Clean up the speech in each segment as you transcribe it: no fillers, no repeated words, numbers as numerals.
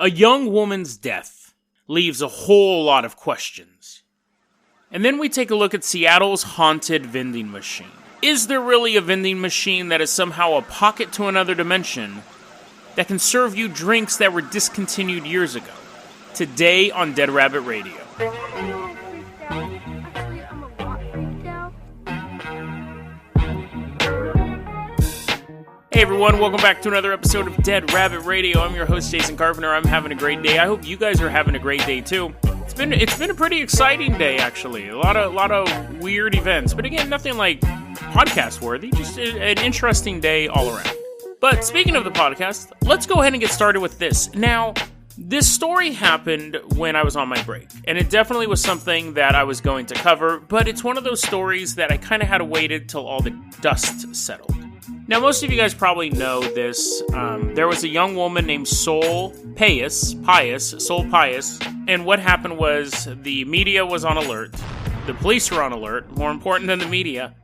A young woman's death leaves a whole lot of questions. And then we take a look at Seattle's haunted vending machine. Is there really a vending machine that is somehow a pocket to another dimension that can serve you drinks that were discontinued years ago? Today on Dead Rabbit Radio. Hey everyone, welcome back to another episode of Dead Rabbit Radio. I'm your host, Jason Carpenter. I'm having a great day. I hope you guys are having a great day too. It's been a pretty exciting day, actually. A lot of weird events, but again, nothing like podcast worthy. Just an interesting day all around. But speaking of the podcast, let's go ahead and get started with this. Now, this story happened when I was on my break, and it definitely was something that I was going to cover, but it's one of those stories that I kind of had to wait until all the dust settled. Now, most of you guys probably know this. There was a young woman named Soul Pius, and what happened was the media was on alert, the police were on alert, more important than the media,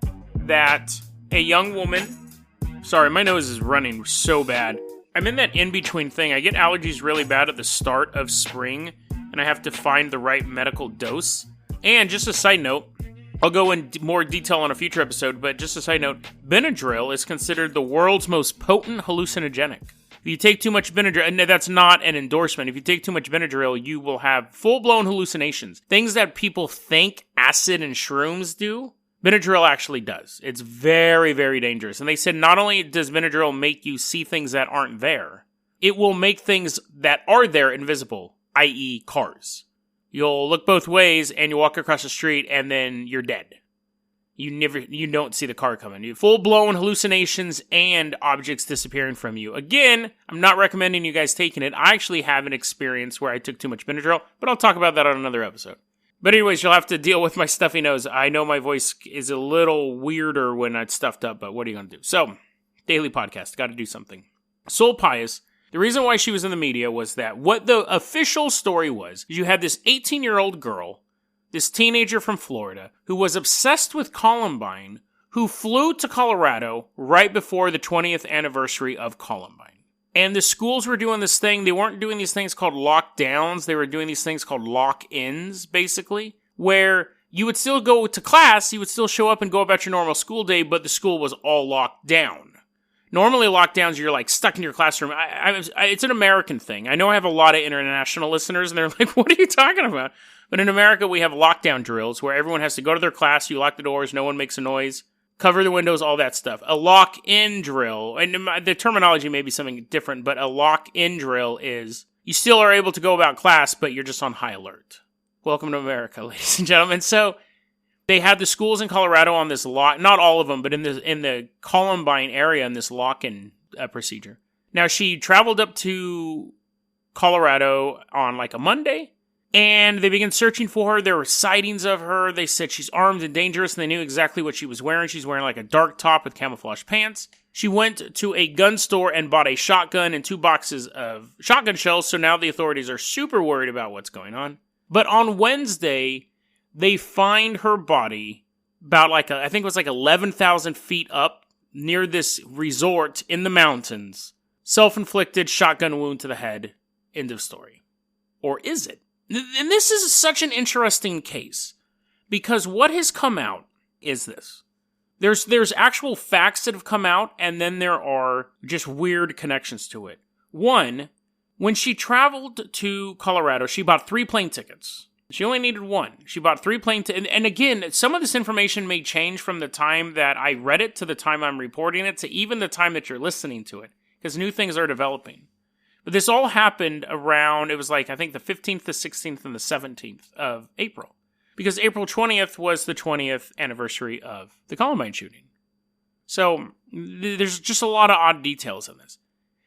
that a young woman... Sorry, my nose is running so bad. I'm in that in-between thing. I get allergies really bad at the start of spring, and I have to find the right medical dose. And just a side note, I'll go in more detail on a future episode, but just a side note, Benadryl is considered the world's most potent hallucinogenic. If you take too much Benadryl, and that's not an endorsement, if you take too much Benadryl, you will have full-blown hallucinations. Things that people think acid and shrooms do, Benadryl actually does. It's very, very dangerous. And they said not only does Benadryl make you see things that aren't there, it will make things that are there invisible, i.e. cars. You'll look both ways, and you walk across the street, and then you're dead. You don't see the car coming. You full-blown hallucinations and objects disappearing from you. Again, I'm not recommending you guys taking it. I actually have an experience where I took too much Benadryl, but I'll talk about that on another episode. But anyways, you'll have to deal with my stuffy nose. I know my voice is a little weirder when it's stuffed up, but what are you going to do? So, daily podcast. Got to do something. Soul Pius. The reason why she was in the media was that what the official story was, you had this 18-year-old girl, this teenager from Florida, who was obsessed with Columbine, who flew to Colorado right before the 20th anniversary of Columbine. And the schools were doing this thing, they weren't doing these things called lockdowns, they were doing these things called lock-ins, basically, where you would still go to class, you would still show up and go about your normal school day, but the school was all locked down. Normally, lockdowns, you're like stuck in your classroom. It's an American thing. I know I have a lot of international listeners, and they're like, what are you talking about? But in America, we have lockdown drills where everyone has to go to their class, you lock the doors, no one makes a noise, cover the windows, all that stuff. A lock-in drill, and the terminology may be something different, but a lock-in drill is you still are able to go about class, but you're just on high alert. Welcome to America, ladies and gentlemen. So they had the schools in Colorado on this lock, not all of them, but in the Columbine area in this lock-in procedure. Now, she traveled up to Colorado on like a Monday, and they began searching for her. There were sightings of her. They said she's armed and dangerous, and they knew exactly what she was wearing. She's wearing like a dark top with camouflage pants. She went to a gun store and bought a shotgun and 2 boxes of shotgun shells, so now the authorities are super worried about what's going on. But on Wednesday, they find her body about I think it was like 11,000 feet up near this resort in the mountains. Self-inflicted shotgun wound to the head. End of story. Or is it? And this is such an interesting case because what has come out is this. There's actual facts that have come out, and then there are just weird connections to it. One, when she traveled to Colorado, she bought 3 plane tickets. She only needed 1. She bought 3 plane tickets. And again, some of this information may change from the time that I read it to the time I'm reporting it to even the time that you're listening to it, because new things are developing. But this all happened around, it was like, I think the 15th, the 16th, and the 17th of April. Because April 20th was the 20th anniversary of the Columbine shooting. So, there's just a lot of odd details in this.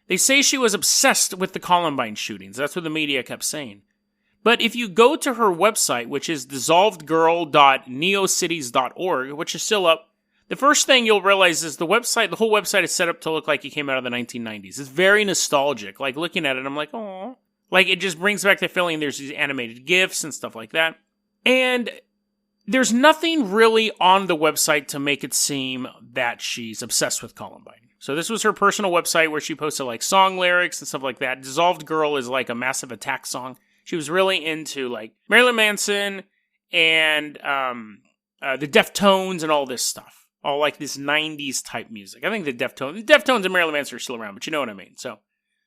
They say she was obsessed with the Columbine shootings. That's what the media kept saying. But if you go to her website, which is dissolvedgirl.neocities.org, which is still up, the first thing you'll realize is the whole website is set up to look like it came out of the 1990s. It's very nostalgic. Like, looking at it, I'm like, oh. Like, it just brings back the feeling there's these animated GIFs and stuff like that. And there's nothing really on the website to make it seem that she's obsessed with Columbine. So this was her personal website where she posted like song lyrics and stuff like that. Dissolved Girl is like a Massive Attack song. She was really into like Marilyn Manson and the Deftones and all this stuff. All like this 90s type music. I think the Deftones and Marilyn Manson are still around, but you know what I mean. So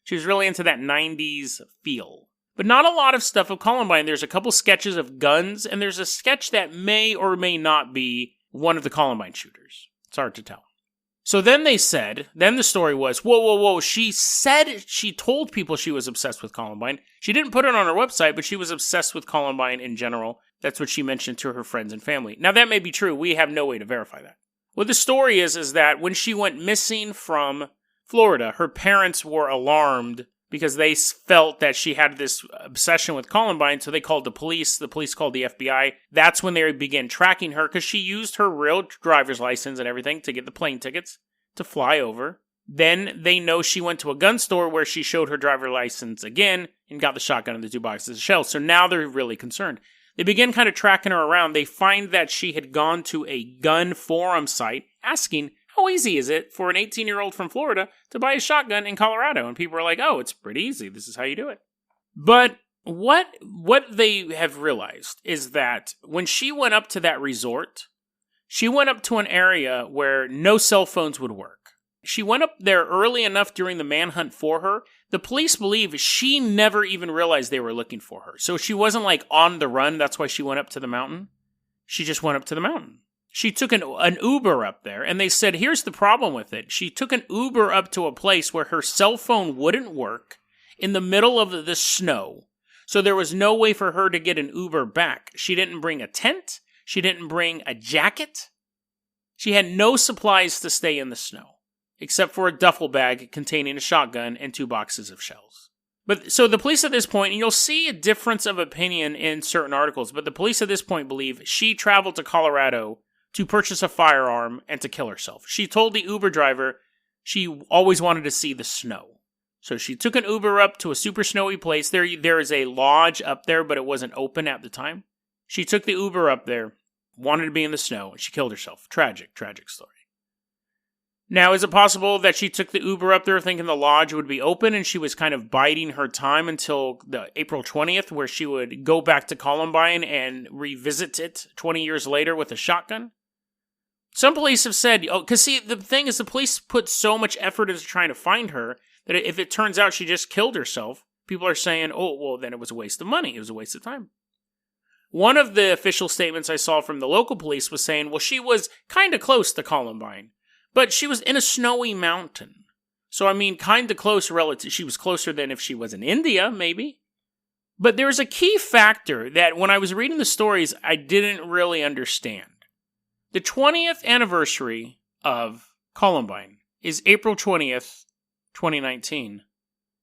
she was really into that 90s feel. But not a lot of stuff of Columbine. There's a couple sketches of guns, and there's a sketch that may or may not be one of the Columbine shooters. It's hard to tell. So then the story was, whoa. She told people she was obsessed with Columbine. She didn't put it on her website, but she was obsessed with Columbine in general. That's what she mentioned to her friends and family. Now, that may be true. We have no way to verify that. What the story is that when she went missing from Florida, her parents were alarmed because they felt that she had this obsession with Columbine, so they called the police. The police called the FBI. That's when they began tracking her, because she used her real driver's license and everything to get the plane tickets to fly over. Then they know she went to a gun store where she showed her driver's license again and got the shotgun and the 2 boxes of shells. So now they're really concerned. They begin kind of tracking her around. They find that she had gone to a gun forum site asking, how easy is it for an 18-year-old from Florida to buy a shotgun in Colorado? And people are like, oh, it's pretty easy. This is how you do it. But what they have realized is that when she went up to that resort, she went up to an area where no cell phones would work. She went up there early enough during the manhunt for her. The police believe she never even realized they were looking for her. So she wasn't like on the run. That's why she went up to the mountain. She just went up to the mountain. She took an Uber up there, and they said, here's the problem with it. She took an Uber up to a place where her cell phone wouldn't work in the middle of the snow. So there was no way for her to get an Uber back. She didn't bring a tent. She didn't bring a jacket. She had no supplies to stay in the snow, except for a duffel bag containing a shotgun and 2 boxes of shells. But so the police at this point, and you'll see a difference of opinion in certain articles, but the police at this point believe she traveled to Colorado to purchase a firearm and to kill herself. She told the Uber driver she always wanted to see the snow. So she took an Uber up to a super snowy place. There is a lodge up there, but it wasn't open at the time. She took the Uber up there, wanted to be in the snow, and she killed herself. Tragic story. Now, is it possible that she took the Uber up there thinking the lodge would be open and she was kind of biding her time until the April 20th, where she would go back to Columbine and revisit it 20 years later with a shotgun? Some police have said, because see, the thing is the police put so much effort into trying to find her that if it turns out she just killed herself, people are saying, oh, well, then it was a waste of money. It was a waste of time. One of the official statements I saw from the local police was saying, well, she was kind of close to Columbine, but she was in a snowy mountain. So, I mean, kind of close relative. She was closer than if she was in India, maybe. But there's a key factor that when I was reading the stories, I didn't really understand. The 20th anniversary of Columbine is April 20th, 2019.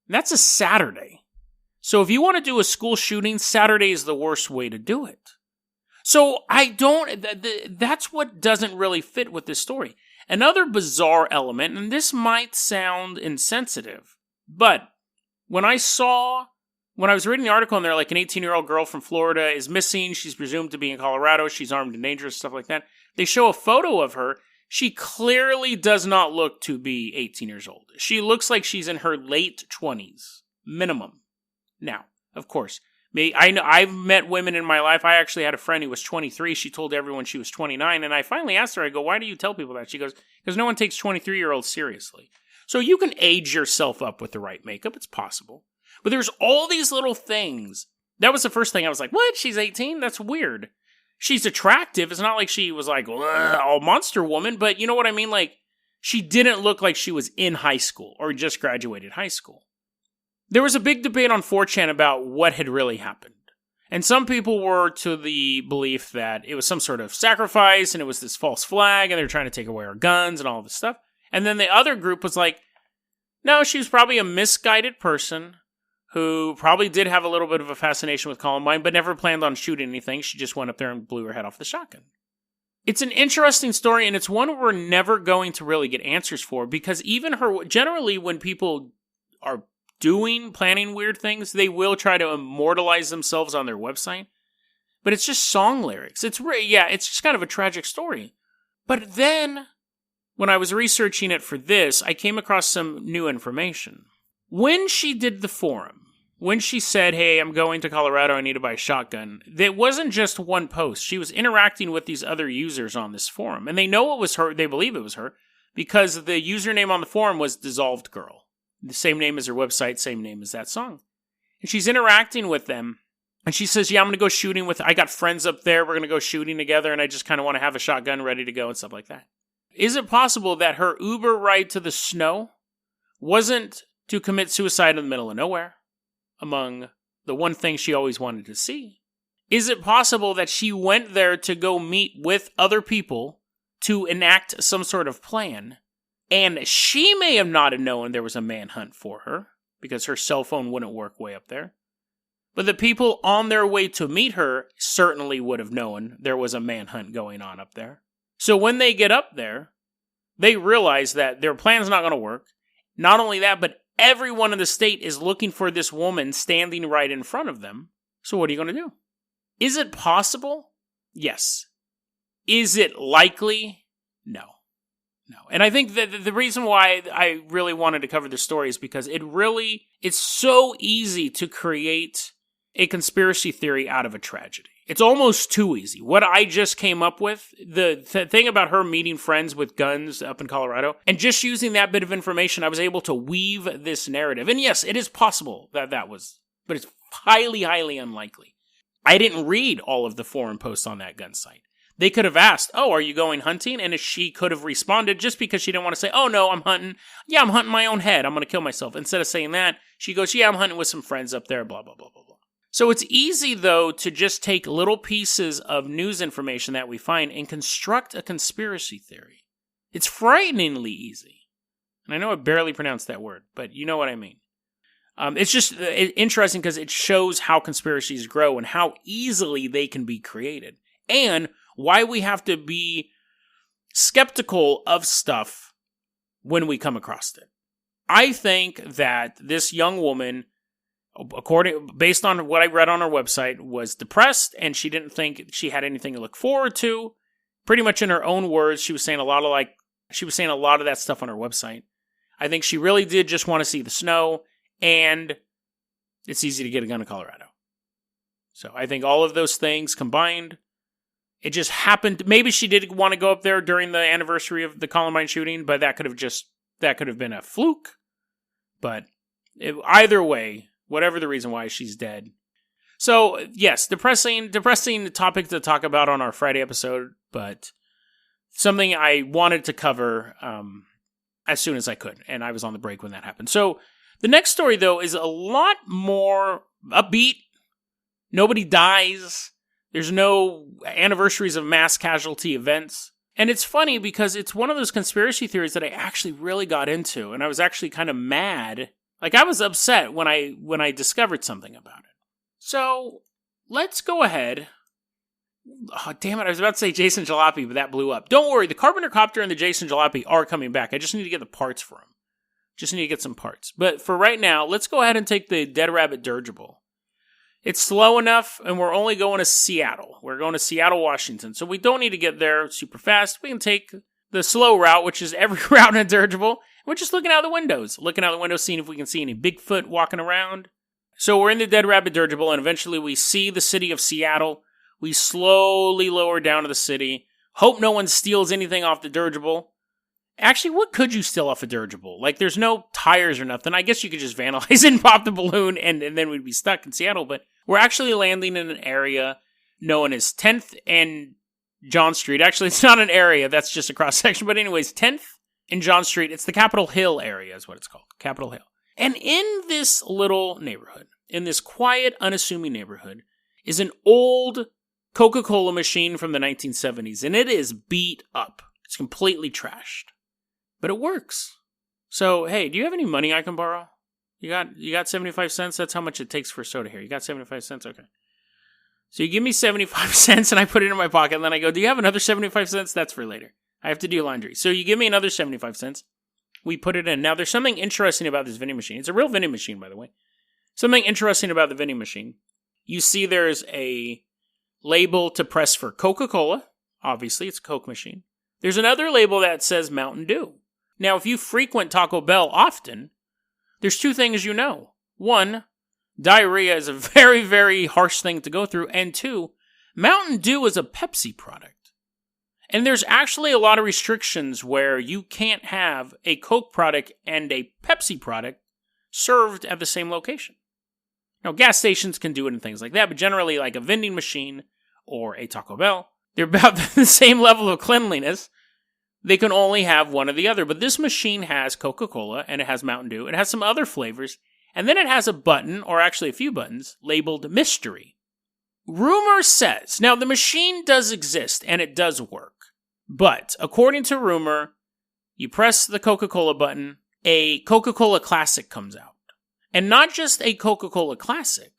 That's a Saturday. So if you want to do a school shooting, Saturday is the worst way to do it. So that's what doesn't really fit with this story. Another bizarre element, and this might sound insensitive, but when I was reading the article and they're like an 18-year-old girl from Florida is missing, she's presumed to be in Colorado, she's armed and dangerous, stuff like that. They show a photo of her. She clearly does not look to be 18 years old. She looks like she's in her late 20s, minimum. Now, of course, I've met women in my life. I actually had a friend who was 23. She told everyone she was 29. And I finally asked her, I go, why do you tell people that? She goes, because no one takes 23-year-olds seriously. So you can age yourself up with the right makeup. It's possible. But there's all these little things. That was the first thing I was like, what? She's 18? That's weird. She's attractive. It's not like she was like a monster woman, but you know what I mean? Like, she didn't look like she was in high school or just graduated high school. There was a big debate on 4chan about what had really happened. And some people were to the belief that it was some sort of sacrifice and it was this false flag and they were trying to take away our guns and all this stuff. And then the other group was like, no, she was probably a misguided person who probably did have a little bit of a fascination with Columbine, but never planned on shooting anything. She just went up there and blew her head off the shotgun. It's an interesting story, and it's one we're never going to really get answers for, because even generally when people are planning weird things, they will try to immortalize themselves on their website. but it's just song lyrics. It's just kind of a tragic story. But then, when I was researching it for this, I came across some new information. When she did the forum, when she said, hey, I'm going to Colorado, I need to buy a shotgun, it wasn't just one post. She was interacting with these other users on this forum. And they know it was her, they believe it was her, because the username on the forum was Dissolved Girl. The same name as her website, same name as that song. And she's interacting with them. And she says, yeah, I'm going to go shooting I got friends up there, we're going to go shooting together, and I just kind of want to have a shotgun ready to go and stuff like that. Is it possible that her Uber ride to the snow wasn't to commit suicide in the middle of nowhere, among the one thing she always wanted to see? Is it possible that she went there to go meet with other people to enact some sort of plan, and she may have not have known there was a manhunt for her, because her cell phone wouldn't work way up there? But the people on their way to meet her certainly would have known there was a manhunt going on up there. So when they get up there, they realize that their plan's not going to work. Not only that, but everyone in the state is looking for this woman standing right in front of them. So what are you going to do? Is it possible? Yes. Is it likely? No. No. And I think that the reason why I really wanted to cover this story is because it's so easy to create a conspiracy theory out of a tragedy. It's almost too easy. What I just came up with, the thing about her meeting friends with guns up in Colorado, and just using that bit of information, I was able to weave this narrative. And yes, it is possible that was, but it's highly, highly unlikely. I didn't read all of the forum posts on that gun site. They could have asked, oh, are you going hunting? And she could have responded just because she didn't want to say, oh, no, I'm hunting. Yeah, I'm hunting my own head. I'm going to kill myself. Instead of saying that, she goes, yeah, I'm hunting with some friends up there, blah, blah, blah, blah, blah. So it's easy, though, to just take little pieces of news information that we find and construct a conspiracy theory. It's frighteningly easy. And I know I barely pronounced that word, but you know what I mean. It's just interesting because it shows how conspiracies grow and how easily they can be created. And why we have to be skeptical of stuff when we come across it. I think that this young woman, based on what I read on her website, was depressed, and she didn't think she had anything to look forward to. Pretty much in her own words, she was saying a lot of that stuff on her website. I think she really did just want to see the snow, and it's easy to get a gun in Colorado. So I think all of those things combined, it just happened. Maybe she did want to go up there during the anniversary of the Columbine shooting, but that could have been a fluke. But either way, whatever the reason why, she's dead. So, yes, depressing topic to talk about on our Friday episode, but something I wanted to cover as soon as I could, and I was on the break when that happened. So, the next story, though, is a lot more upbeat. Nobody dies. There's no anniversaries of mass casualty events. And it's funny because it's one of those conspiracy theories that I actually really got into, and I was actually kind of mad. Like, I was upset when I discovered something about it. So, let's go ahead. Oh, damn it, I was about to say Jason Jalopy, but that blew up. Don't worry, the Carpenter Copter and the Jason Jalopy are coming back. I just need to get the parts for them. Just need to get some parts. But for right now, let's go ahead and take the Dead Rabbit dirigible. It's slow enough, and we're only going to Seattle. We're going to Seattle, Washington. So we don't need to get there super fast. We can take the slow route, which is every route in a dirigible. We're just looking out the windows. Seeing if we can see any Bigfoot walking around. So we're in the Dead Rabbit dirigible, and eventually we see the city of Seattle. We slowly lower down to the city. Hope no one steals anything off the dirigible. Actually, what could you steal off a dirigible? Like, there's no tires or nothing. I guess you could just vandalize and pop the balloon, and then we'd be stuck in Seattle. But we're actually landing in an area known as 10th and John Street. Actually, it's not an area. That's just a cross-section. But anyways, 10th and John Street. It's the Capitol Hill area is what it's called. Capitol Hill. And in this little neighborhood, in this quiet, unassuming neighborhood, is an old Coca-Cola machine from the 1970s. And it is beat up. It's completely trashed. But it works. So, hey, do you have any money I can borrow? You got 75 cents? That's how much it takes for soda here. You got 75 cents? Okay. So you give me 75 cents and I put it in my pocket, and then I go, do you have another 75 cents? That's for later. I have to do laundry. So you give me another 75 cents. We put it in. Now, there's something interesting about this vending machine. It's a real vending machine, by the way. Something interesting about the vending machine. You see there's a label to press for Coca-Cola. Obviously, it's a Coke machine. There's another label that says Mountain Dew. Now, if you frequent Taco Bell often, there's two things you know. One, diarrhea is a very, very harsh thing to go through. And two, Mountain Dew is a Pepsi product. And there's actually a lot of restrictions where you can't have a Coke product and a Pepsi product served at the same location. Now, gas stations can do it and things like that, but generally, like a vending machine or a Taco Bell, they're about the same level of cleanliness. They can only have one or the other. But this machine has Coca-Cola and it has Mountain Dew. It has some other flavors. And then it has a button, or actually a few buttons, labeled Mystery. Rumor says, now the machine does exist and it does work. But according to rumor, you press the Coca-Cola button, a Coca-Cola Classic comes out. And not just a Coca-Cola Classic,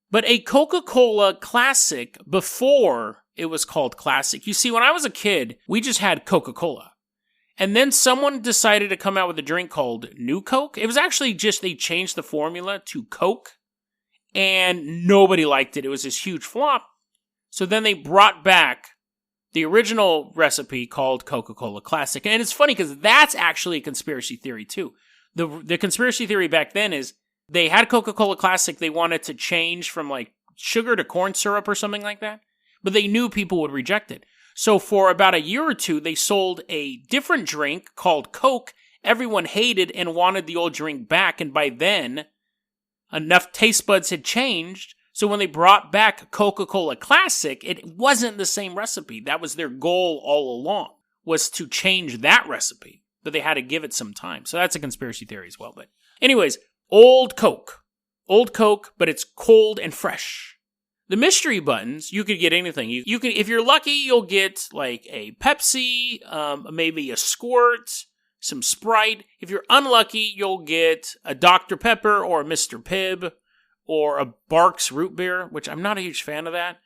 but a Coca-Cola Classic before it was called Classic. You see, when I was a kid, we just had Coca-Cola. And then someone decided to come out with a drink called New Coke. It was actually just they changed the formula to Coke. And nobody liked it. It was this huge flop. So then they brought back the original recipe called Coca-Cola Classic. And it's funny because that's actually a conspiracy theory too. The conspiracy theory back then is they had Coca-Cola Classic. They wanted to change from like sugar to corn syrup or something like that. But they knew people would reject it. So for about a year or two, they sold a different drink called Coke. Everyone hated and wanted the old drink back. And by then, enough taste buds had changed. So when they brought back Coca-Cola Classic, it wasn't the same recipe. That was their goal all along, was to change that recipe. But they had to give it some time. So that's a conspiracy theory as well. But anyways, old Coke. Old Coke, but it's cold and fresh. The mystery buttons, you could get anything. You can, if you're lucky, you'll get like a Pepsi, maybe a Squirt, some Sprite. If you're unlucky, you'll get a Dr. Pepper or a Mr. Pibb or a Barks root beer, which I'm not a huge fan of that.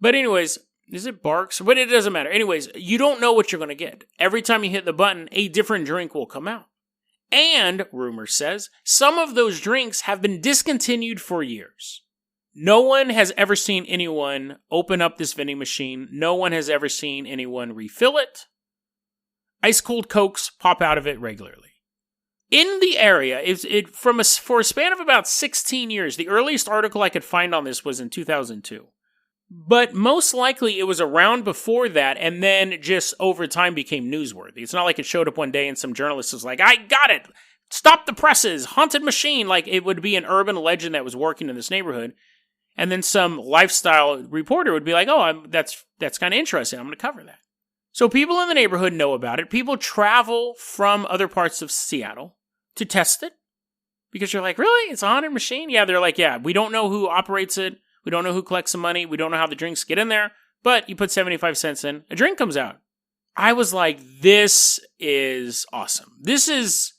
But anyways, is it Barks? But it doesn't matter. Anyways, you don't know what you're going to get. Every time you hit the button, a different drink will come out. And, rumor says, some of those drinks have been discontinued for years. No one has ever seen anyone open up this vending machine. No one has ever seen anyone refill it. Ice cold Cokes pop out of it regularly. In the area, for a span of about 16 years, the earliest article I could find on this was in 2002. But most likely it was around before that and then just over time became newsworthy. It's not like it showed up one day and some journalist was like, I got it! Stop the presses! Haunted machine! Like it would be an urban legend that was working in this neighborhood. And then some lifestyle reporter would be like, oh, that's kind of interesting. I'm going to cover that. So people in the neighborhood know about it. People travel from other parts of Seattle to test it. Because you're like, really? It's a haunted machine? Yeah, they're like, yeah, we don't know who operates it. We don't know who collects the money. We don't know how the drinks get in there. But you put 75 cents in, a drink comes out. I was like, this is awesome. This is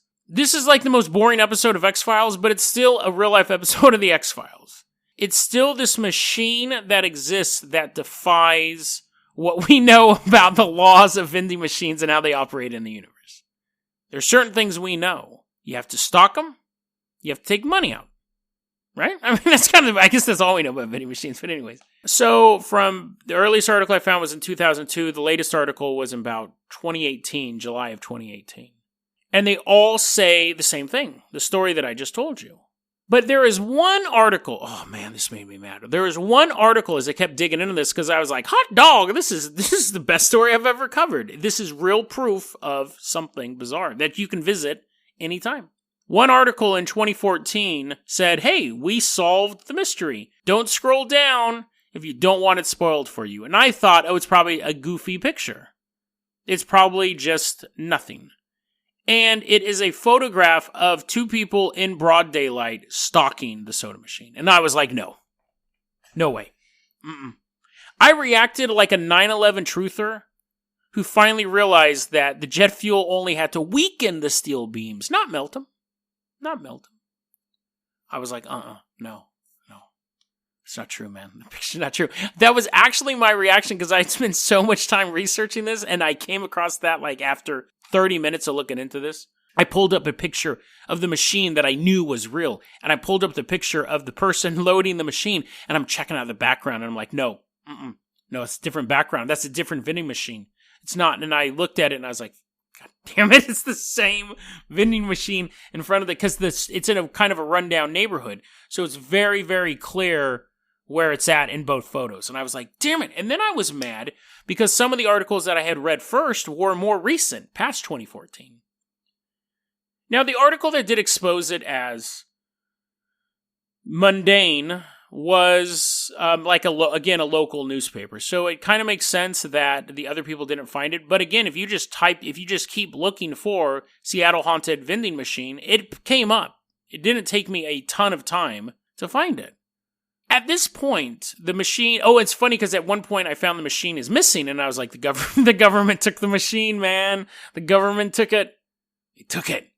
like the most boring episode of X-Files, but it's still a real-life episode of the X-Files. It's still this machine that exists that defies what we know about the laws of vending machines and how they operate in the universe. There's certain things we know. You have to stock them. You have to take money out. Right? I mean, that's kind of, I guess that's all we know about vending machines. But anyways. So from the earliest article I found was in 2002. The latest article was in about 2018, July of 2018. And they all say the same thing. The story that I just told you. But there is one article, oh man, this made me mad. There is one article as I kept digging into this because I was like, hot dog, this is the best story I've ever covered. This is real proof of something bizarre that you can visit anytime. One article in 2014 said, hey, we solved the mystery. Don't scroll down if you don't want it spoiled for you. And I thought, oh, it's probably a goofy picture. It's probably just nothing. And it is a photograph of two people in broad daylight stalking the soda machine. And I was like, no. No way. I reacted like a 9/11 truther who finally realized that the jet fuel only had to weaken the steel beams, not melt them. Not melt them. I was like, no. It's not true, man. The picture's not true. That was actually my reaction because I spent so much time researching this and I came across that like after 30 minutes of looking into this. I pulled up a picture of the machine that I knew was real. And I pulled up the picture of the person loading the machine and I'm checking out the background and I'm like, no, No, it's a different background. That's a different vending machine. It's not. And I looked at it and I was like, God damn it, it's the same vending machine in front of because it's in a kind of a rundown neighborhood. So it's very, very clear where it's at in both photos. And I was like, damn it. And then I was mad because some of the articles that I had read first were more recent, past 2014. Now, the article that did expose it as mundane was like a local newspaper. So it kind of makes sense that the other people didn't find it. But again, if you just keep looking for Seattle Haunted Vending Machine, it came up. It didn't take me a ton of time to find it. At this point, the machine... Oh, it's funny because at one point I found the machine is missing, and I was like, the government took the machine, man. The government took it. They took it.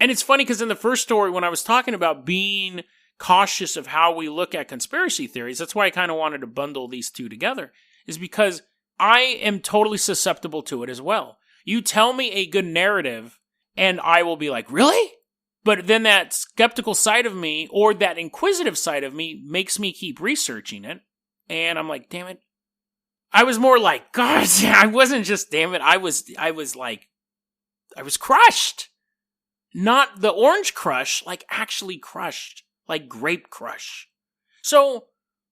And it's funny because in the first story, when I was talking about being cautious of how we look at conspiracy theories, that's why I kind of wanted to bundle these two together, is because I am totally susceptible to it as well. You tell me a good narrative, and I will be like, really? But then that skeptical side of me, or that inquisitive side of me, makes me keep researching it. And I'm like, damn it. I was more like, God, I wasn't just, damn it. I was crushed. Not the orange crush, like actually crushed. Like grape crush. So,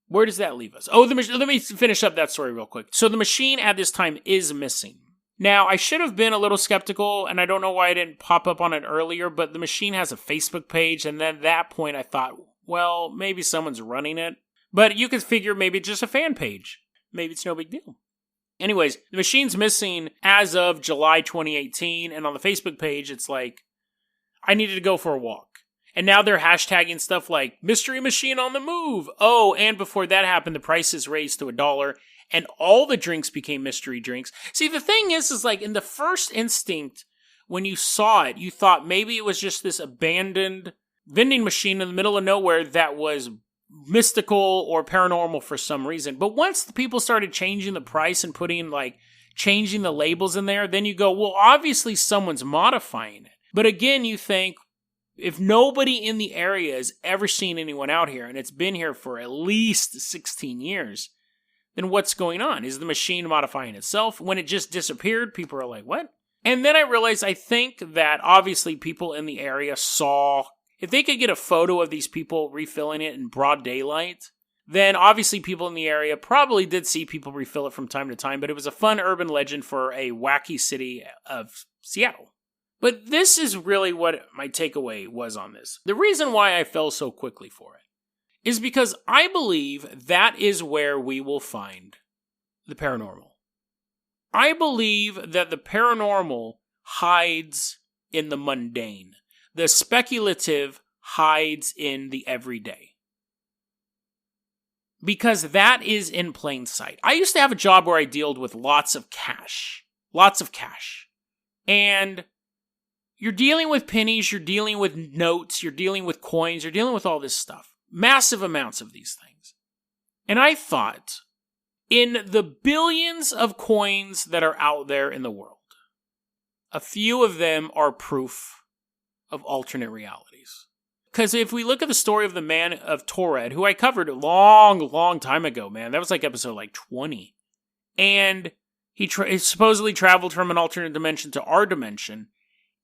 where does that leave us? Oh, let me finish up that story real quick. So the machine at this time is missing. Now, I should have been a little skeptical, and I don't know why I didn't pop up on it earlier, but the machine has a Facebook page, and then at that point I thought, well, maybe someone's running it. But you could figure maybe it's just a fan page. Maybe it's no big deal. Anyways, the machine's missing as of July 2018, and on the Facebook page, it's like, I needed to go for a walk. And now they're hashtagging stuff like, mystery machine on the move. Oh, and before that happened, the prices raised to $1. And all the drinks became mystery drinks. See, the thing is like in the first instinct, when you saw it, you thought maybe it was just this abandoned vending machine in the middle of nowhere that was mystical or paranormal for some reason. But once the people started changing the price and changing the labels in there, then you go, well, obviously someone's modifying it. But again, you think, if nobody in the area has ever seen anyone out here, and it's been here for at least 16 years, then what's going on? Is the machine modifying itself? When it just disappeared, people are like, what? And then I realized, I think that obviously people in the area saw, if they could get a photo of these people refilling it in broad daylight, then obviously people in the area probably did see people refill it from time to time, but it was a fun urban legend for a wacky city of Seattle. But this is really what my takeaway was on this. The reason why I fell so quickly for it is because I believe that is where we will find the paranormal. I believe that the paranormal hides in the mundane. The speculative hides in the everyday. Because that is in plain sight. I used to have a job where I dealt with lots of cash. And you're dealing with pennies, you're dealing with notes, you're dealing with coins, you're dealing with all this stuff. Massive amounts of these things. And I thought, in the billions of coins that are out there in the world, a few of them are proof of alternate realities. Because if we look at the story of the man of Torred, who I covered a long time ago, man, that was like episode 20. And he supposedly traveled from an alternate dimension to our dimension.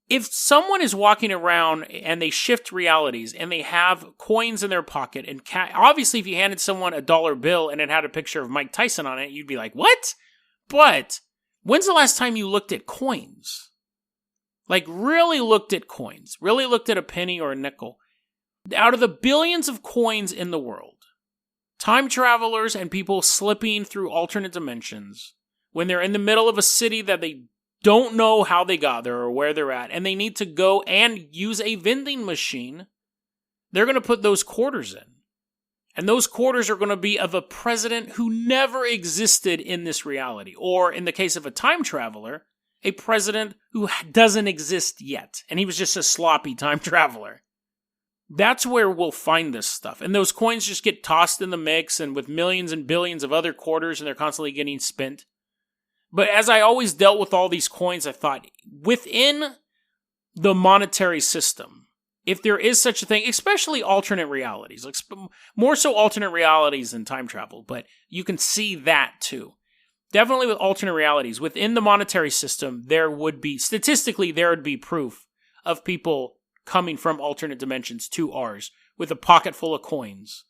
If someone is walking around and they shift realities and they have coins in their pocket and obviously if you handed someone a dollar bill and it had a picture of Mike Tyson on it, you'd be like, what? But when's the last time you looked at coins? Like really looked at coins, really looked at a penny or a nickel. Out of the billions of coins in the world, time travelers and people slipping through alternate dimensions, when they're in the middle of a city that they don't know how they got there or where they're at, and they need to go and use a vending machine, they're going to put those quarters in. And those quarters are going to be of a president who never existed in this reality. Or in the case of a time traveler, a president who doesn't exist yet. And he was just a sloppy time traveler. That's where we'll find this stuff. And those coins just get tossed in the mix and with millions and billions of other quarters and they're constantly getting spent. But as I always dealt with all these coins, I thought, within the monetary system, if there is such a thing, especially alternate realities, like more so alternate realities than time travel, but you can see that too. Definitely with alternate realities, within the monetary system, statistically, there would be proof of people coming from alternate dimensions to ours with a pocket full of coins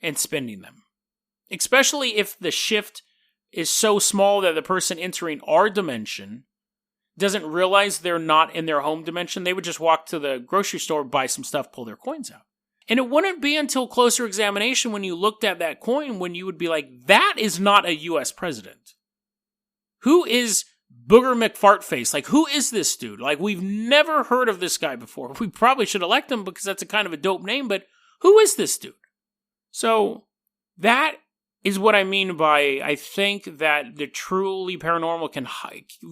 and spending them. Especially if the shift is so small that the person entering our dimension doesn't realize they're not in their home dimension. They would just walk to the grocery store, buy some stuff, pull their coins out. And it wouldn't be until closer examination when you looked at that coin when you would be like, that is not a U.S. president. Who is Booger McFartface? Like, who is this dude? Like, we've never heard of this guy before. We probably should elect him because that's a kind of a dope name, but who is this dude? So, that is what I mean by, I think that the truly paranormal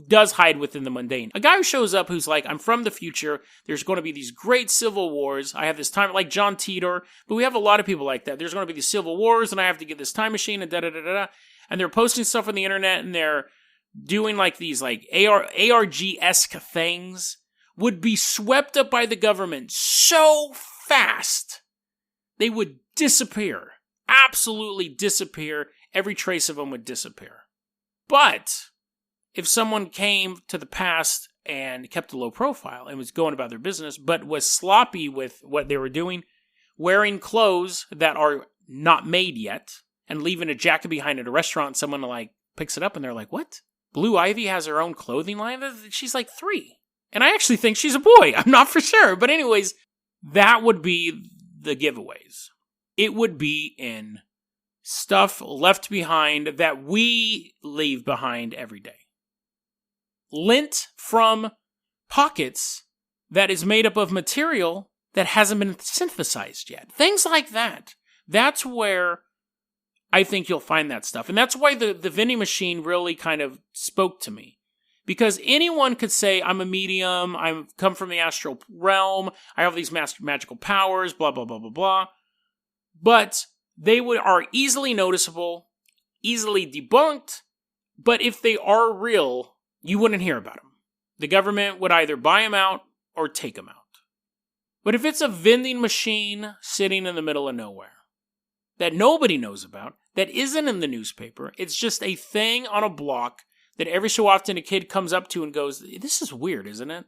does hide within the mundane. A guy who shows up who's like, I'm from the future, there's going to be these great civil wars, I have this time, like John Titor, but we have a lot of people like that. There's going to be these civil wars, and I have to get this time machine, and da-da-da-da-da. And they're posting stuff on the internet, and they're doing like these like ARG-esque things, would be swept up by the government so fast, they would disappear. Absolutely disappear. Every trace of them would disappear. But if someone came to the past and kept a low profile and was going about their business, but was sloppy with what they were doing, wearing clothes that are not made yet, and leaving a jacket behind at a restaurant, someone like picks it up and they're like, what? Blue Ivy has her own clothing line? She's like 3. And I actually think she's a boy. I'm not for sure. But anyways, that would be the giveaways. It would be in stuff left behind that we leave behind every day. Lint from pockets that is made up of material that hasn't been synthesized yet. Things like that. That's where I think you'll find that stuff. And that's why the vending machine really kind of spoke to me. Because anyone could say, I'm a medium, I come from the astral realm, I have these magical powers, blah, blah, blah, blah, blah. But they are easily noticeable, easily debunked, but if they are real, you wouldn't hear about them. The government would either buy them out or take them out. But if it's a vending machine sitting in the middle of nowhere that nobody knows about, that isn't in the newspaper, it's just a thing on a block that every so often a kid comes up to and goes, this is weird, isn't it?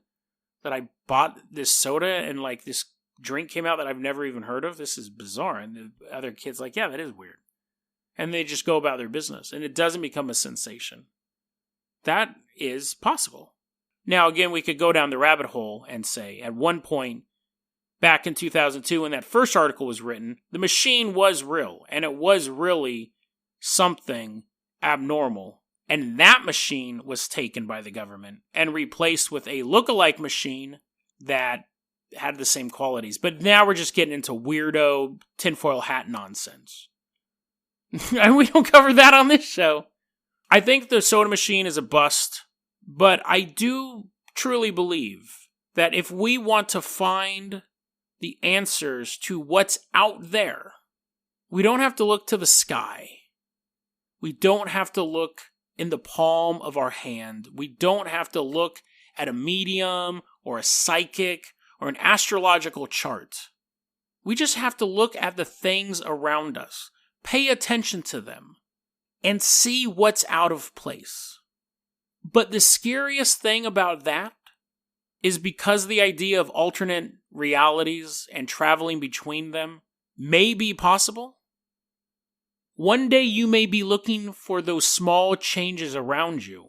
That I bought this soda and like this drink came out that I've never even heard of. This is bizarre. And the other kid's like, yeah, that is weird. And they just go about their business. And it doesn't become a sensation. That is possible. Now, again, we could go down the rabbit hole and say, at one point, back in 2002, when that first article was written, the machine was real. And it was really something abnormal. And that machine was taken by the government and replaced with a lookalike machine that had the same qualities. But now we're just getting into weirdo tinfoil hat nonsense. And we don't cover that on this show. I think the soda machine is a bust, but I do truly believe that if we want to find the answers to what's out there, we don't have to look to the sky. We don't have to look in the palm of our hand. We don't have to look at a medium or a psychic or an astrological chart. We just have to look at the things around us, pay attention to them, and see what's out of place. But the scariest thing about that is because the idea of alternate realities and traveling between them may be possible. One day you may be looking for those small changes around you,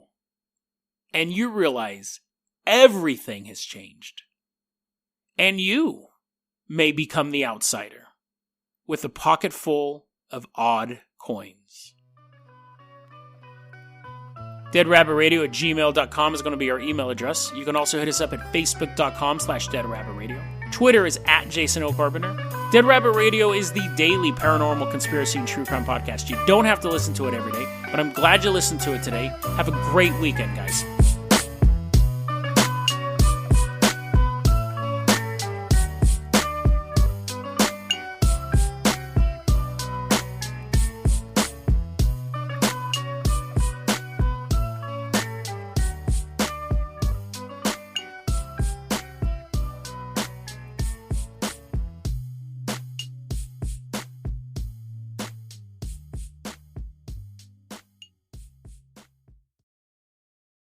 and you realize everything has changed. And you may become the outsider with a pocket full of odd coins. DeadRabbitRadio@gmail.com is going to be our email address. You can also hit us up at Facebook.com/DeadRabbitRadio. Twitter is @JasonOCarpenter. Dead Rabbit Radio is the daily paranormal conspiracy and true crime podcast. You don't have to listen to it every day, but I'm glad you listened to it today. Have a great weekend, guys.